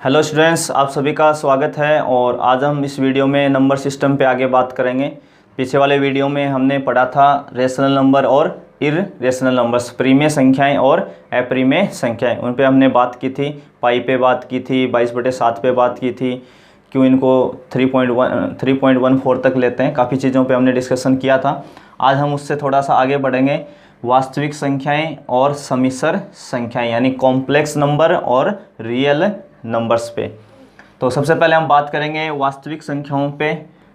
Hello students, आप सभी का स्वागत है। और आज हम इस वीडियो में नंबर सिस्टम पे आगे बात करेंगे। पीछे वाले वीडियो में हमने पढ़ा था रेशनल नंबर और इररेशनल नंबर्स, प्रीमेय संख्याएं और अप्रीमेय संख्याएं। उन पे हमने बात की थी, पाई पे बात की थी, 22/7 पे बात की थी, क्यों इनको 3.14 तक लेते हैं। काफ़ी चीज़ों पे हमने डिस्कशन किया था। आज हम उससे थोड़ा सा आगे बढ़ेंगे, वास्तविक संख्याएं और समिश्र संख्याएं, यानी कॉम्प्लेक्स नंबर और रियल नंबर्स पे। तो सबसे पहले हम बात करेंगे वास्तविक संख्याओं पे,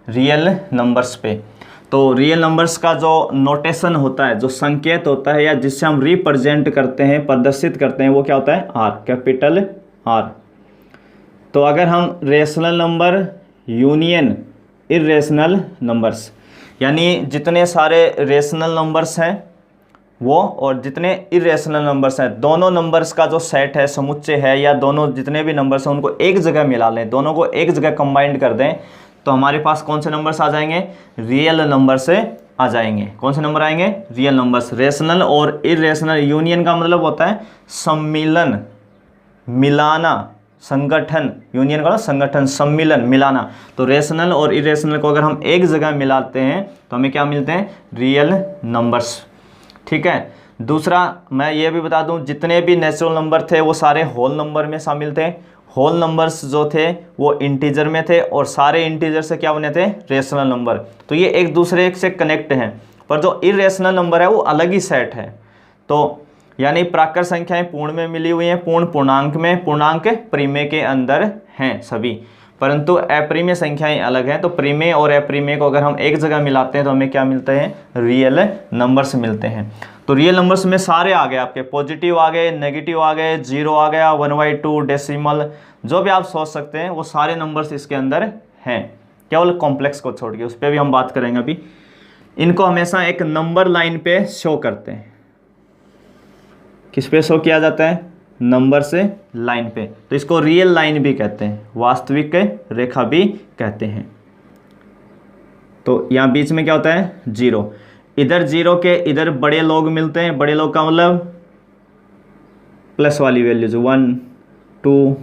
रियल नंबर्स पे। तो रियल नंबर्स का जो नोटेशन होता है, जो संकेत होता है या जिससे हम रिप्रेजेंट करते हैं, प्रदर्शित करते हैं, वो क्या होता है? R, capital R. तो अगर हम rational number union irrational numbers, यानी जितने सारे रेशनल नंबर्स हैं वो और जितने इररेशनल नंबर्स हैं, दोनों नंबर्स का जो सेट है, समुच्चय है, या दोनों जितने भी नंबर्स हैं उनको एक जगह मिला लें, दोनों को एक जगह कंबाइंड कर दें, तो हमारे पास कौन से नंबर्स आ जाएंगे? रियल नंबर से आ जाएंगे। कौन से नंबर आएंगे? Real numbers. रेशनल और इररेशनल यूनियन का मतलब होता है सम्मिलन, मिलाना, संगठन। यूनियन का संगठन, सम्मिलन, मिलाना। तो रेशनल और इररेशनल को अगर हम एक जगह मिलाते हैं तो हमें क्या मिलते हैं? Real numbers. ठीक है। दूसरा मैं ये भी बता दूं, जितने भी नेचुरल नंबर थे वो सारे होल नंबर में शामिल थे। होल नंबर्स जो थे वो इंटीजर में थे और सारे इंटीजर से क्या बने थे? Rational number. तो ये एक दूसरे से कनेक्ट हैं, पर जो इररेशनल नंबर है वो अलग ही सेट है। तो यानी प्राकृत संख्याएं पूर्ण में मिली हुई हैं, पूर्ण पूर्णांक में, पूर्णांक परिमेय के अंदर हैं सभी, परंतु अप्रिमेय संख्याएं अलग हैं। तो प्रीमेय और अप्रीमेय को अगर हम एक जगह मिलाते हैं तो हमें क्या मिलते हैं? रियल नंबर्स मिलते हैं। तो रियल नंबर्स में सारे आ गए आपके, पॉजिटिव आ गए, नेगेटिव आ गए, जीरो आ गया, 1/2, डेसिमल, जो भी आप सोच सकते हैं वो सारे नंबर्स इसके अंदर हैं, केवल कॉम्प्लेक्स को छोड़ के। उस पर भी हम बात करेंगे अभी। इनको हमेशा एक नंबर लाइन पे शो करते हैं। किस पे शो किया जाता है? नंबर से लाइन पे। तो इसको रियल लाइन भी कहते हैं, वास्तविक रेखा भी कहते हैं। तो यहाँ बीच में क्या होता है? जीरो। इधर जीरो के इधर बड़े लोग मिलते हैं। बड़े लोग का मतलब प्लस वाली वैल्यूज 1, 2,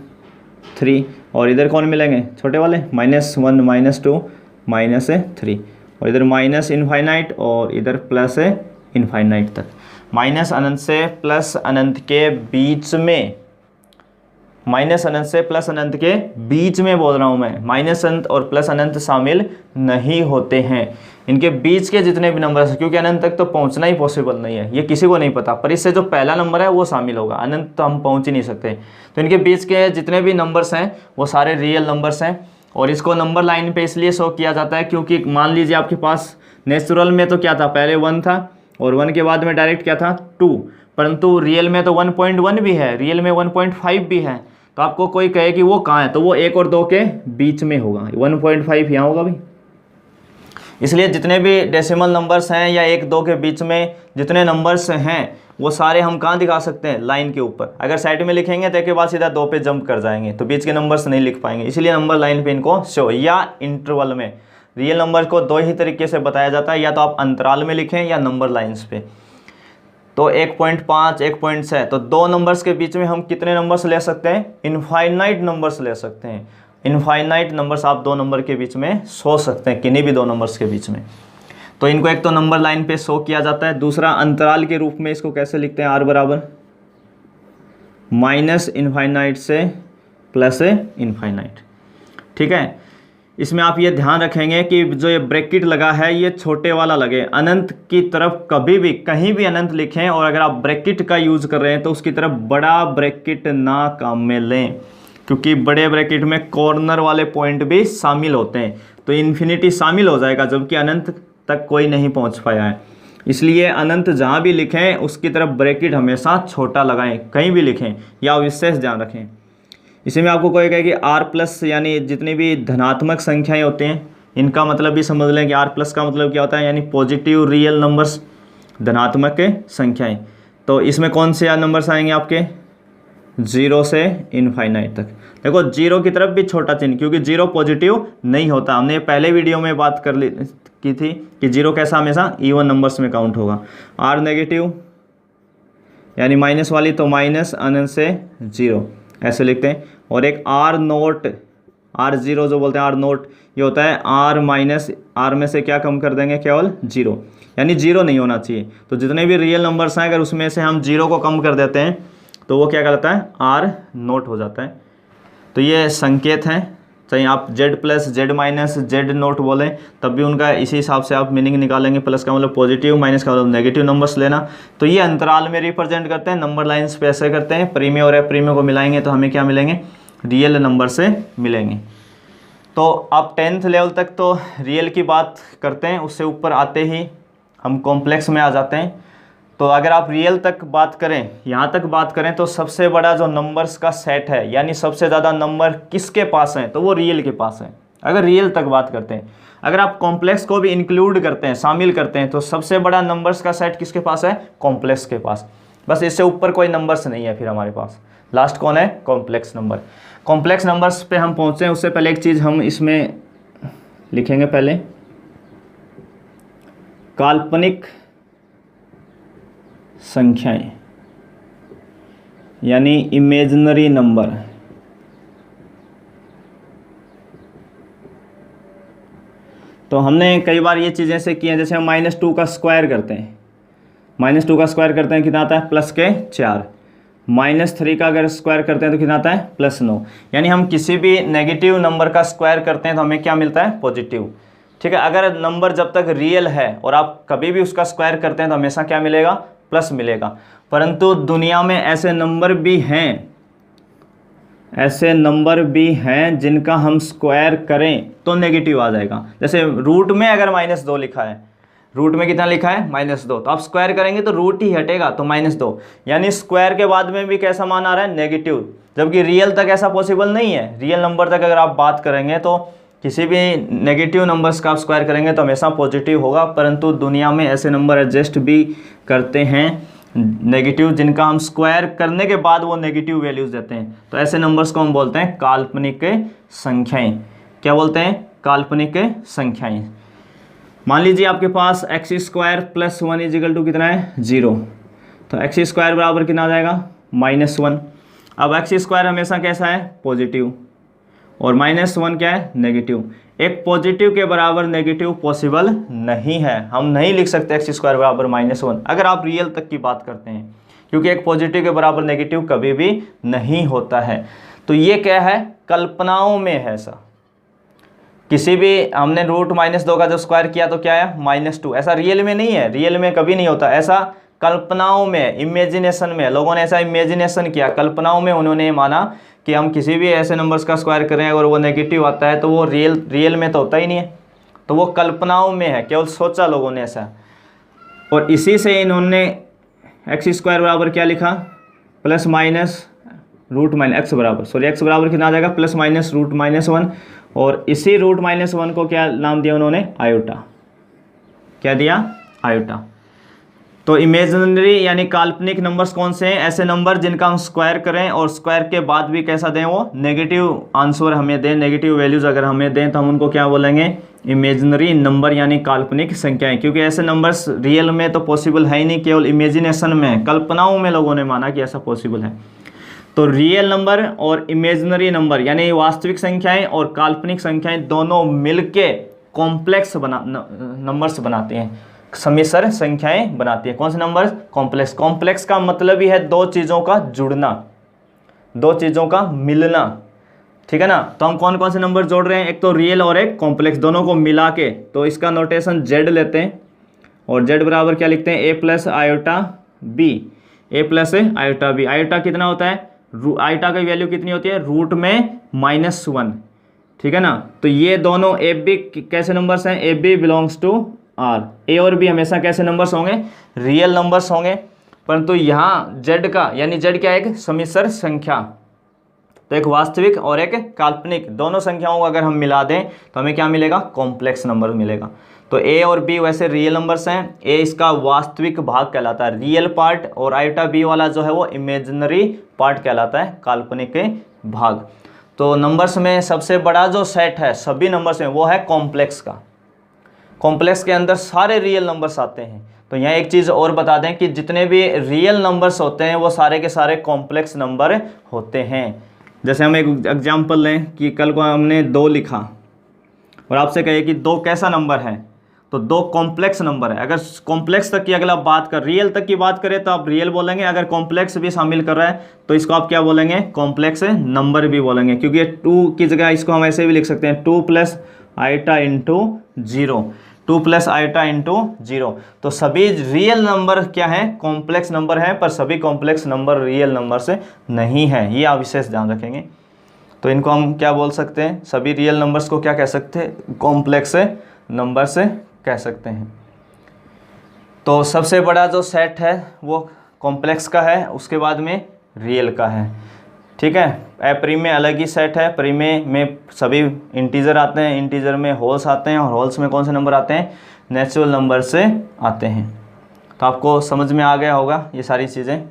3। और इधर कौन मिलेंगे? छोटे वाले, -1, -2, -3। और इधर माइनस इनफाइनाइट और इधर प्लस इनफाइनाइट तक। माइनस अनंत से प्लस अनंत के बीच में, माइनस अनंत से प्लस अनंत के बीच में बोल रहा हूं मैं, माइनस अनंत और प्लस अनंत शामिल नहीं होते हैं। इनके बीच के जितने भी नंबर हैं, क्योंकि अनंत तक तो पहुंचना ही पॉसिबल नहीं है, ये किसी को नहीं पता, पर इससे जो पहला नंबर है वो शामिल होगा। अनंत तो हम पहुंच ही नहीं सकते। तो इनके बीच के जितने भी नंबर्स हैं वो सारे रियल नंबर्स हैं। और इसको नंबर लाइन पे इसलिए शो किया जाता है क्योंकि मान लीजिए आपके पास नेचुरल में तो क्या था? पहले 1 था और 1 के बाद में डायरेक्ट क्या था? 2। परंतु रियल में तो 1.1 भी है, रियल में 1.5 भी है। तो आपको कोई कहे कि वो कहाँ है, तो वो 1 और 2 के बीच में होगा। 1.5 यहाँ होगा भी। इसलिए जितने भी डेसिमल नंबर्स हैं या 1, 2 के बीच में जितने नंबर्स हैं वो सारे हम कहाँ दिखा सकते हैं? लाइन के ऊपर। अगर साइड में लिखेंगे तो एक के बाद सीधा 2 पे जंप कर जाएंगे, तो बीच के नंबर्स नहीं लिख पाएंगे। इसलिए नंबर लाइन पे इनको शो, या इंटरवल में। रियल नंबर को 2 ही तरीके से बताया जाता है, या तो आप अंतराल में लिखें या नंबर लाइन्स पे। तो 1.5, 1.6, तो 2 नंबर्स के बीच में हम कितने नंबर्स ले सकते हैं? इनफाइनाइट नंबर्स ले सकते हैं। इनफाइनाइट नंबर्स आप 2 नंबर के बीच में सोच सकते हैं, किन्हीं भी 2 नंबर्स के बीच में। तो इनको एक तो नंबर लाइन पे शो किया जाता है, दूसरा अंतराल के रूप में इसको कैसे लिखते हैं? आर बराबर माइनस इनफाइनाइट से प्लस इनफाइनाइट। ठीक है। इसमें आप ये ध्यान रखेंगे कि जो ये ब्रैकेट लगा है ये छोटे वाला लगे। अनंत की तरफ कभी भी कहीं भी अनंत लिखें, और अगर आप ब्रैकेट का यूज कर रहे हैं तो उसकी तरफ बड़ा ब्रैकेट ना काम में लें, क्योंकि बड़े ब्रैकेट में कॉर्नर वाले पॉइंट भी शामिल होते हैं। तो इन्फिनिटी शामिल हो जाएगा, जबकि अनंत तक कोई नहीं पहुंच पाया है। इसलिए अनंत जहाँ भी लिखें उसकी तरफ ब्रैकेट हमेशा छोटा लगाएं, कहीं भी लिखें, या विशेष ध्यान रखें। इसी में आपको कोई कहे कि आर प्लस, यानी जितनी भी धनात्मक संख्याएं होती हैं इनका मतलब भी समझ लें कि आर प्लस का मतलब क्या होता है, यानी पॉजिटिव रियल नंबर्स, धनात्मक संख्याएं। तो इसमें कौन से नंबर्स आएंगे आपके? 0 से इनफाइनाइट तक। देखो 0 की तरफ भी छोटा चिन्ह, क्योंकि 0 पॉजिटिव नहीं होता। हमने पहले वीडियो में बात की थी कि 0 कैसा हमेशा इवन नंबर्स में काउंट होगा। आर नेगेटिव यानी माइनस वाली, तो माइनस अनंत से 0 ऐसे लिखते हैं। और एक आर नोट, आर जीरो जो बोलते हैं आर नोट, ये होता है आर माइनस आर में से क्या कम कर देंगे, केवल जीरो, यानी जीरो नहीं होना चाहिए। तो जितने भी रियल नंबर्स हैं अगर उसमें से हम जीरो को कम कर देते हैं तो वो क्या कहलाता है, आर नोट हो जाता है। तो ये संकेत हैं, चाहे आप Z plus Z minus Z note बोलें तब भी उनका इसी हिसाब से आप मीनिंग निकालेंगे। प्लस का मतलब पॉजिटिव, माइनस का मतलब नेगेटिव नंबर्स लेना। तो ये अंतराल में रिप्रेजेंट करते हैं, नंबर लाइन्स पे ऐसे करते हैं, प्रीमियो और अप्रीमियो को मिलाएंगे तो हमें क्या मिलेंगे, रियल नंबर से मिलेंगे। तो अब 10th लेवल तक तो रियल की बात करते हैं, उससे ऊपर आते ही हम कॉम्प्लेक्स में आ जाते हैं। तो अगर आप रियल तक बात करें, यहाँ तक बात करें तो सबसे बड़ा जो नंबर्स का सेट है, यानी सबसे ज़्यादा नंबर किसके पास हैं, तो वो रियल के पास है। अगर रियल तक बात करते हैं, अगर आप कॉम्प्लेक्स को भी इंक्लूड करते हैं, शामिल करते हैं, तो सबसे बड़ा नंबर्स का सेट किसके पास है, कॉम्प्लेक्स के पास। बस इससे ऊपर कोई नंबर्स नहीं है फिर हमारे पास। लास्ट कौन है, कॉम्प्लेक्स नंबर। कॉम्प्लेक्स नंबर्स पे हम पहुँचे उससे पहले एक चीज़ हम इसमें लिखेंगे, पहले काल्पनिक संख्याएं यानी इमेजिनरी नंबर। तो हमने कई बार ये चीज़ें ऐसे की हैं, जैसे हम -2 का स्क्वायर करते हैं, -2 का स्क्वायर करते हैं कितना आता है, +4। -3 का अगर स्क्वायर करते हैं तो कितना आता है, +9। यानी हम किसी भी नेगेटिव नंबर का स्क्वायर करते हैं तो हमें क्या मिलता है, पॉजिटिव। ठीक है, अगर नंबर जब तक रियल है और आप कभी भी उसका स्क्वायर करते हैं तो हमेशा क्या मिलेगा, प्लस मिलेगा। परंतु दुनिया में ऐसे नंबर भी हैं जिनका हम स्क्वायर करें तो नेगेटिव आ जाएगा। जैसे रूट में अगर -2 लिखा है, रूट में कितना लिखा है, -2, तो आप स्क्वायर करेंगे तो रूट ही हटेगा, तो -2, यानी स्क्वायर के बाद में भी कैसा मान आ रहा है, नेगेटिव। जबकि रियल तक ऐसा पॉसिबल नहीं है। रियल नंबर तक अगर आप बात करेंगे तो किसी भी नेगेटिव नंबर्स का आप स्क्वायर करेंगे तो हमेशा पॉजिटिव होगा। परंतु दुनिया में ऐसे नंबर एग्जिस्ट भी करते हैं नेगेटिव, जिनका हम स्क्वायर करने के बाद वो नेगेटिव वैल्यूज देते हैं। तो ऐसे नंबर्स को हम बोलते हैं काल्पनिक संख्याएं। क्या बोलते हैं, काल्पनिक संख्याएं। मान लीजिए आपके पास x² + 1 = कितना है, 0। तो x² बराबर कितना आ जाएगा, -1। अब x² हमेशा कैसा है, पॉजिटिव, और -1 क्या है, नेगेटिव। एक पॉजिटिव के बराबर नेगेटिव पॉसिबल नहीं है। हम नहीं लिख सकते x² बराबर -1 अगर आप रियल तक की बात करते हैं, क्योंकि एक पॉजिटिव के बराबर नेगेटिव कभी भी नहीं होता है। तो ये क्या है, कल्पनाओं में है ऐसा। किसी भी हमने √-2 का जो स्क्वायर किया तो क्या है, -2। ऐसा रियल में नहीं है, रियल में कभी नहीं होता ऐसा, कल्पनाओं में, इमेजिनेशन में। लोगों ने ऐसा इमेजिनेशन किया, कल्पनाओं में उन्होंने माना कि हम किसी भी ऐसे नंबर्स का स्क्वायर करें अगर वो नेगेटिव आता है तो वो रियल में तो होता ही नहीं है, तो वो कल्पनाओं में है, केवल सोचा लोगों ने ऐसा। और इसी से इन्होंने x² बराबर क्या लिखा, +- x बराबर कितना आ जाएगा, +-√-1। और इसी √-1 को क्या नाम दिया उन्होंने, आयोटा। क्या दिया, आयोटा। तो इमेजिनरी यानी काल्पनिक नंबर्स कौन से हैं, ऐसे नंबर जिनका हम स्क्वायर करें और स्क्वायर के बाद भी कैसा दें, वो नेगेटिव आंसर हमें दें, नेगेटिव वैल्यूज अगर हमें दें तो हम उनको क्या बोलेंगे, इमेजिनरी नंबर यानी काल्पनिक संख्याएं। क्योंकि ऐसे नंबर्स रियल में तो पॉसिबल है ही नहीं, केवल इमेजिनेशन में, कल्पनाओं में लोगों ने माना कि ऐसा पॉसिबल है। तो रियल नंबर और इमेजिनरी नंबर यानी वास्तविक संख्याएं और काल्पनिक संख्याएं दोनों मिलके कॉम्प्लेक्स नंबर्स बनाते हैं, समिश्र संख्याएं बनाती है। कौन से नंबर, कॉम्प्लेक्स। कॉम्प्लेक्स का मतलब ही है दो चीज़ों का जुड़ना, दो चीज़ों का मिलना। ठीक है ना। तो हम कौन कौन से नंबर जोड़ रहे हैं, एक तो रियल और एक कॉम्प्लेक्स, दोनों को मिला के। तो इसका नोटेशन जेड लेते हैं और जेड बराबर क्या लिखते हैं, a + iota b, a + iota b। Iota कितना होता है, आयोटा की वैल्यू कितनी होती है, रूट में -1। ठीक है ना। तो ये दोनों ए बी कैसे नंबर्स हैं, A B belongs to R. A और बी हमेशा कैसे नंबर्स होंगे, रियल नंबर्स होंगे। परंतु यहाँ जेड का यानी जेड क्या है, एक समिश्र संख्या। तो एक वास्तविक और एक काल्पनिक, दोनों संख्याओं को अगर हम मिला दें तो हमें क्या मिलेगा, कॉम्प्लेक्स नंबर मिलेगा। तो ए और बी वैसे रियल नंबर्स हैं, ए इसका वास्तविक भाग कहलाता है, रियल पार्ट, और आयोटा बी वाला जो है वो इमेजिनरी पार्ट कहलाता है, काल्पनिक भाग। तो नंबर्स में सबसे बड़ा जो सेट है सभी नंबर्स में वो है कॉम्प्लेक्स का। कॉम्प्लेक्स के अंदर सारे रियल नंबर्स आते हैं। तो यहाँ एक चीज़ और बता दें कि जितने भी रियल नंबर्स होते हैं वो सारे के सारे कॉम्प्लेक्स नंबर होते हैं। जैसे हम एक एग्जाम्पल लें कि कल को हमने 2 लिखा और आपसे कहे कि 2 कैसा नंबर है, तो 2 कॉम्प्लेक्स नंबर है। अगर कॉम्प्लेक्स तक की अगर आप बात कर, रियल तक की बात करें तो आप रियल बोलेंगे, अगर कॉम्प्लेक्स भी शामिल कर रहा है तो इसको आप क्या बोलेंगे, कॉम्प्लेक्स नंबर भी बोलेंगे, क्योंकि ये 2 की जगह इसको हम ऐसे भी लिख सकते हैं 2 plus iota into 0, 2 plus iota into 0। तो सभी रियल नंबर क्या है, कॉम्प्लेक्स नंबर है, पर सभी कॉम्प्लेक्स नंबर रियल नंबर से नहीं है, ये आप विशेष ध्यान रखेंगे। तो इनको हम क्या बोल सकते हैं, सभी रियल नंबर्स को क्या कह सकते हैं, कॉम्प्लेक्स नंबर से कह सकते हैं। तो सबसे बड़ा जो सेट है वो कॉम्प्लेक्स का है, उसके बाद में रियल का है, ठीक है। प्रीम में अलग ही सेट है, प्रीम में सभी इंटीजर आते हैं, इंटीजर में होल्स आते हैं, और होल्स में कौन से नंबर आते हैं, नेचुरल नंबर से आते हैं। तो आपको समझ में आ गया होगा ये सारी चीज़ें।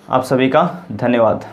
आप सभी का धन्यवाद।